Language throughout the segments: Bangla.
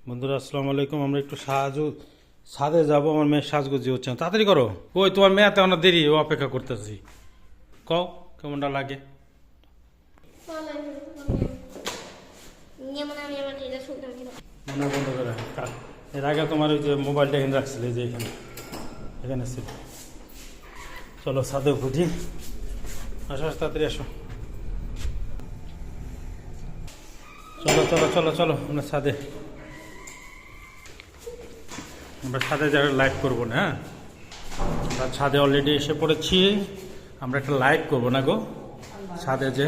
বন্ধুরা আসসালামু আলাইকুম। আমরা একটু ছাদে যাবো। আমার মেয়ের সাজগুজি হচ্ছে না, তাড়াতাড়ি করো। ওই তোমার মেয়ে এত অনেক দেরি, ও অপেক্ষা করতেছি। কও কেমনটা লাগে। মনে বন্ধ করে এর আগে তোমার ওই যে মোবাইলটা এখানে রাখছিলে, যে এখানে এখানে ছিল। চলো ছাদে উঠি, আসো তাড়াতাড়ি আসো। চলো চলো চলো চলো আমরা ছাদে যারা লাইভ করবো না। হ্যাঁ, আমরা ছাদে অলরেডি এসে পড়েছি। আমরা একটা লাইভ করবো না গো ছাদে, যে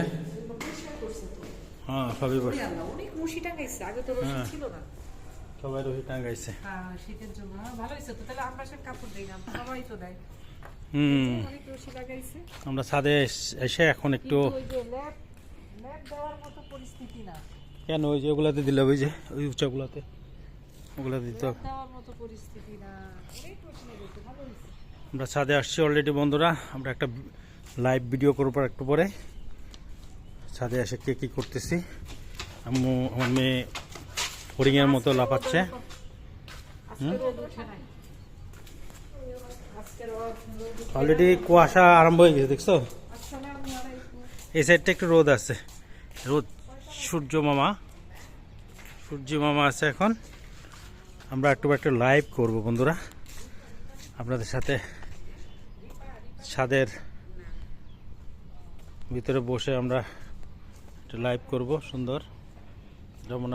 হ্যাঁ সবই বসে। হ্যাঁ সবাই রহি টাঙ্গাইছে। শীতের জন্য ভালো হয়েছে তো, তাহলে আমরা সব কাপড় দিই না, সবাই তো দেয়। আমরা ছাদে এসে এখন একটু পরিস্থিতি না কেন ওই যে ওগুলাতে দিলে, ওই যে ওই উঁচাগুলাতে ওগুলা দিতে হবে। আমরা ছাদে আসছি অলরেডি বন্ধুরা। আমরা একটা লাইভ ভিডিও করবো একটু পরে। ছাদে এসে কে কী করতেছি। আমার মেয়ে হরিণের মতো লাফাচ্ছে। অলরেডি কুয়াশা আরম্ভ হয়ে গেছে, দেখছো? এই সাইডটা একটু রোদ আছে, সূর্য মামা আছে। এখন আমরা একটু লাইভ করব বন্ধুরা আপনাদের সাথে। ছাদের ভিতরে বসে আমরা একটা লাইভ করব সুন্দর। যেমন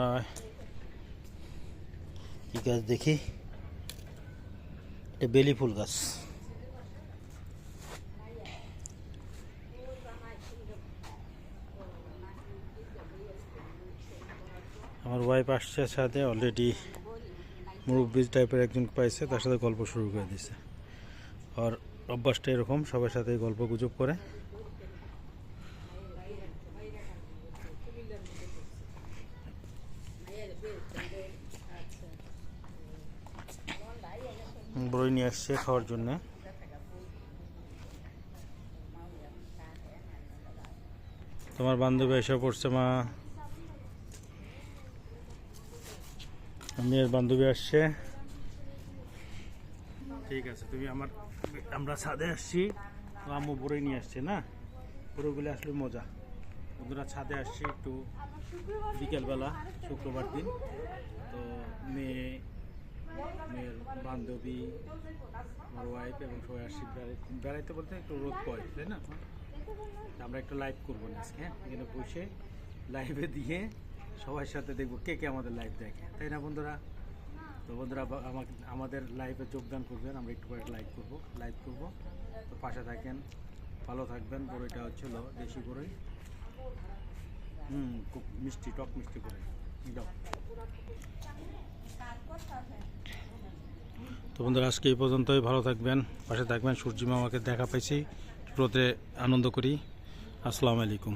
কি গাছ দেখি, এটা বেলি ফুল গাছ। আমার ওয়াইফ আসছে সাথে, অলরেডি মুরব্বী টাইপের একজন পাইছে, তার সাথে গল্প শুরু করে দিয়েছে। আর অভ্যাসটা এরকম, সবার সাথে গল্প গুজব করে। বই নিয়ে আসছে খাওয়ার জন্য। তোমার বান্ধবী এসে পড়ছে মা, মেয়ের বান্ধবী আসছে। ঠিক আছে, তুমি আমরা ছাদে আসছি, আম্মু বড়ই নিয়ে আসছে না। বড়ইগুলো আসলে মজা। বন্ধুরা ছাদে আসছি একটু বিকেলবেলা, শুক্রবার দিন। তো মেয়ের বান্ধবী, আমার ওয়াইফ এবং সবাই আসছি বেড়াইতে। বলতে একটু রোদ পড়ে, তাই না? আমরা একটু লাইভ করবো না আজকে। হ্যাঁ, এখানে বসে লাইভে দিয়ে সবার সাথে দেখবো কে কে আমাদের লাইভ দেখে, তাই না বন্ধুরা? তো বন্ধুরা আমাদের লাইভে যোগদান করবেন। আমরা একটু পরে লাইভ করবো। তো পাশে থাকেন, ভালো থাকবেন। বড়ইটা হচ্ছিল দেশি বড়ই, খুব মিষ্টি, টক মিষ্টি বড়ই। তো বন্ধুরা আজকে এই পর্যন্তই। ভালো থাকবেন, পাশে থাকবেন। সূর্যি মামাকে দেখা পাইছি, রোদে আনন্দ করি। আসসালামু আলাইকুম।